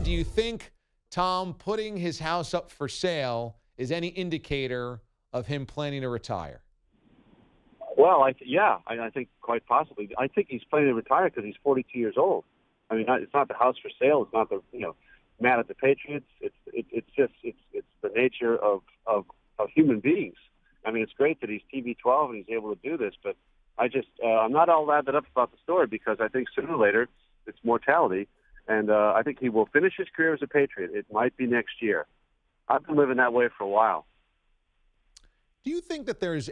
do you think Tom putting his house up for sale is any indicator of him planning to retire? Well, I think quite possibly. I think he's planning to retire because he's 42 years old. I mean, it's not the house for sale. It's not the mad at the Patriots. It's just the nature of human beings. I mean, it's great that he's TB12 and he's able to do this, but I'm not all lathered up about the story because I think sooner or later it's mortality, and I think he will finish his career as a Patriot. It might be next year. I've been living that way for a while. Do you think that there's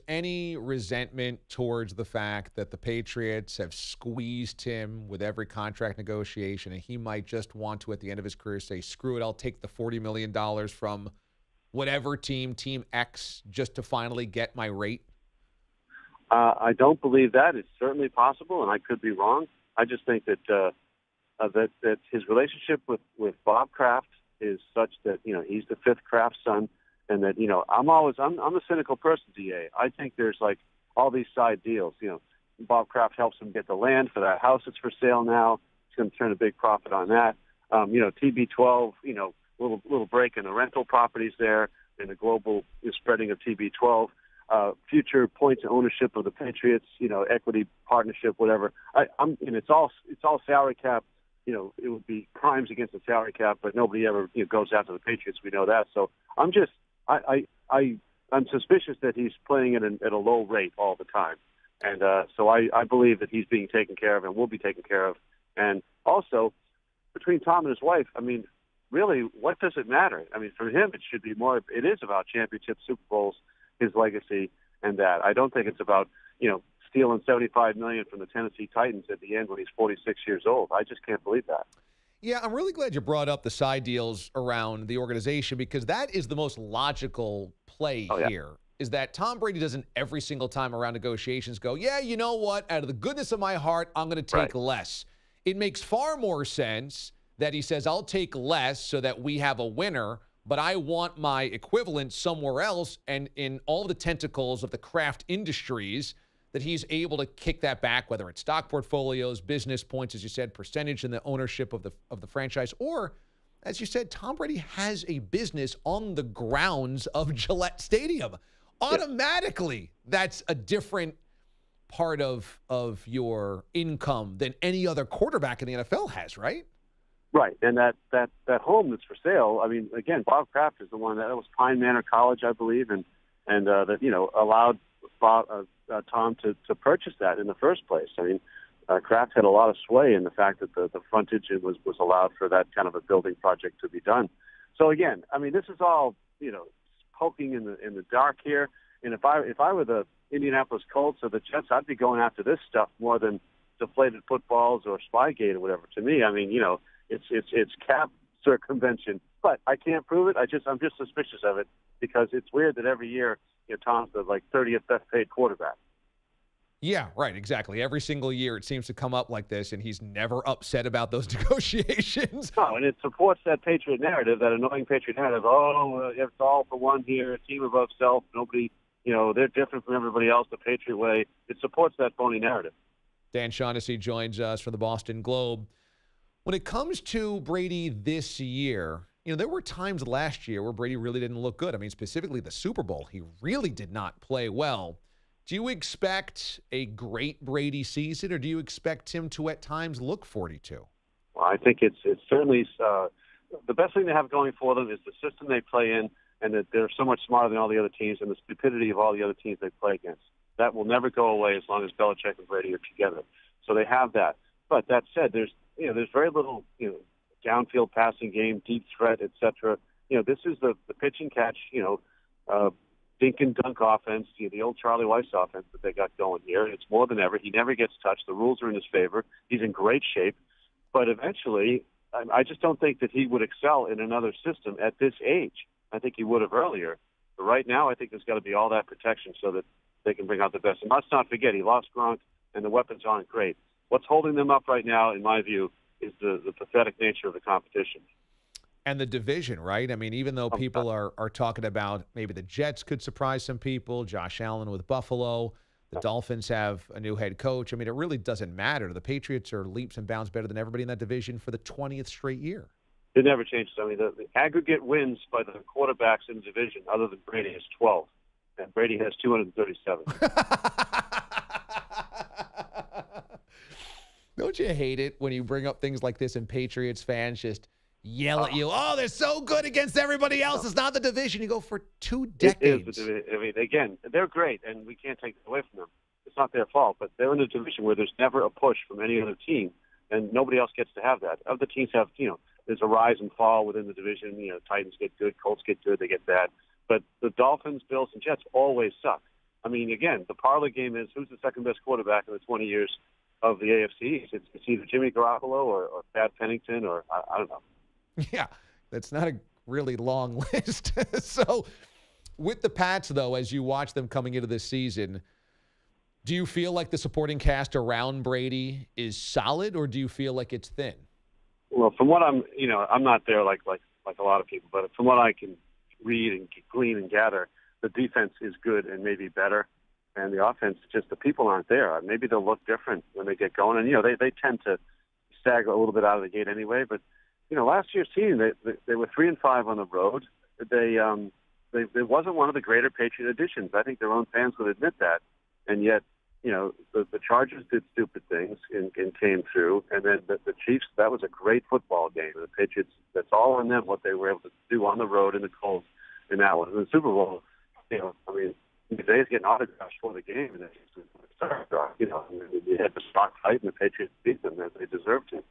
any resentment towards the fact that the Patriots have squeezed him with every contract negotiation, and he might just want to, at the end of his career, say, screw it, I'll take the $40 million from whatever team X, just to finally get my rate? I don't believe that. It's certainly possible, and I could be wrong. I just think that that his relationship with Bob Kraft is such that he's the fifth Kraft son, and that I'm a cynical person, DA. I think there's like all these side deals. Bob Kraft helps him get the land for that house that's for sale now. He's going to turn a big profit on that. TB12, little break in the rental properties there, and the global spreading of TB12. Future points of ownership of the Patriots, equity partnership, whatever. It's all salary cap. It would be crimes against the salary cap, but nobody ever goes after the Patriots. We know that. So I'm suspicious that he's playing at a low rate all the time, and so I believe that he's being taken care of and will be taken care of. And also, between Tom and his wife, I mean, really, what does it matter? I mean, for him, it should be more. It is about championships, Super Bowls, his legacy, and that. I don't think it's about stealing $75 million from the Tennessee Titans at the end when he's 46 years old. I just can't believe that. Yeah, I'm really glad you brought up the side deals around the organization, because that is the most logical play here, is that Tom Brady doesn't every single time around negotiations go, yeah, you know what, out of the goodness of my heart, I'm going to take less. It makes far more sense that he says, I'll take less so that we have a winner, but I want my equivalent somewhere else, and in all the tentacles of the Kraft industries, that he's able to kick that back, whether it's stock portfolios, business points, as you said, percentage in the ownership of the franchise, or, as you said, Tom Brady has a business on the grounds of Gillette Stadium. Automatically, that's a different part of your income than any other quarterback in the NFL has, right? Right, and that home that's for sale. I mean, again, Bob Kraft is the one that was Pine Manor College, I believe, and that allowed Tom to purchase that in the first place. I mean, Kraft had a lot of sway in the fact that the frontage was allowed for that kind of a building project to be done. So again, I mean, this is all poking in the dark here. And if I were the Indianapolis Colts or the Jets, I'd be going after this stuff more than deflated footballs or Spygate or whatever. To me, I mean, it's cap circumvention, but I can't prove it. I'm just suspicious of it, because it's weird that every year Tom's the 30th best paid quarterback. Yeah, right, exactly. Every single year it seems to come up like this, and he's never upset about those negotiations. No, and it supports that Patriot narrative, that annoying Patriot narrative. Oh, it's all for one here, a team above self. Nobody, they're different from everybody else, the Patriot way. It supports that phony narrative. Dan Shaughnessy joins us from the Boston Globe. When it comes to Brady this year, there were times last year where Brady really didn't look good. I mean, specifically the Super Bowl. He really did not play well. Do you expect a great Brady season, or do you expect him to at times look 42? Well, I think it's certainly the best thing they have going for them is the system they play in, and that they're so much smarter than all the other teams, and the stupidity of all the other teams they play against. That will never go away as long as Belichick and Brady are together. So they have that. But that said, there's very little downfield passing game, deep threat, etc. This is the pitch and catch, dink and dunk offense, the old Charlie Weiss offense that they got going here. It's more than ever. He never gets touched. The rules are in his favor. He's in great shape. But eventually, I just don't think that he would excel in another system at this age. I think he would have earlier. But right now, I think there's got to be all that protection so that they can bring out the best. And let's not forget, he lost Gronk, and the weapons aren't great. What's holding them up right now, in my view, is the pathetic nature of the competition. And the division, right? I mean, even though people are talking about maybe the Jets could surprise some people, Josh Allen with Buffalo, The Dolphins have a new head coach. I mean, it really doesn't matter. The Patriots are leaps and bounds better than everybody in that division for the 20th straight year. It never changes. I mean, the aggregate wins by the quarterbacks in the division, other than Brady, is 12. And Brady has 237. Don't you hate it when you bring up things like this and Patriots fans just yell at you, oh, they're so good against everybody else. It's not the division. You go for 2 decades. It is. I mean, again, they're great, and we can't take it away from them. It's not their fault, but they're in a division where there's never a push from any other team, and nobody else gets to have that. Other teams have, there's a rise and fall within the division. Titans get good, Colts get good, they get bad. But the Dolphins, Bills, and Jets always suck. I mean, again, the parlor game is who's the second best quarterback in the 20 years of the AFC? It's either Jimmy Garoppolo or Pat Pennington, or I don't know. Yeah, that's not a really long list. So with the Pats, though, as you watch them coming into this season, do you feel like the supporting cast around Brady is solid, or do you feel like it's thin? Well, from what I'm not there like a lot of people, but from what I can read and glean and gather, the defense is good and maybe better, and the offense, just the people aren't there. Maybe they'll look different when they get going, and they tend to stagger a little bit out of the gate anyway. But last year's team, they were 3-5 on the road. They wasn't one of the greater Patriot additions. I think their own fans would admit that, and yet the Chargers did stupid things and came through, and then the Chiefs, that was a great football game. And the Patriots, that's all on them, what they were able to do on the road in the cold in that one. In the Super Bowl, I mean, they getting autographs for the game, and they had the stock fight, and the Patriots beat them as they deserved to.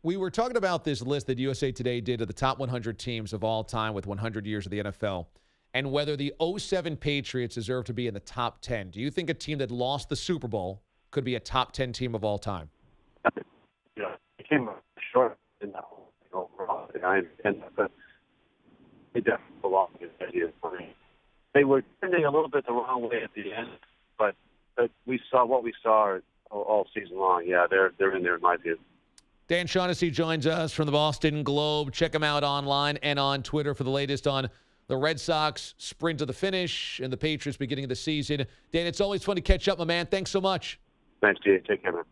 We were talking about this list that USA Today did of the top 100 teams of all time with 100 years of the NFL, and whether the 2007 Patriots deserve to be in the top 10. Do you think a team that lost the Super Bowl could be a top 10 team of all time? Yeah, it came up short in that whole thing overall. I understand that, but they definitely belong in the idea for me. They were trending a little bit the wrong way at the end, but we saw what we saw all season long. Yeah, they're in there in my view. Dan Shaughnessy joins us from the Boston Globe. Check him out online and on Twitter for the latest on the Red Sox sprint to the finish and the Patriots beginning of the season. Dan, it's always fun to catch up, my man. Thanks so much. Thanks, Jay. Take care, man.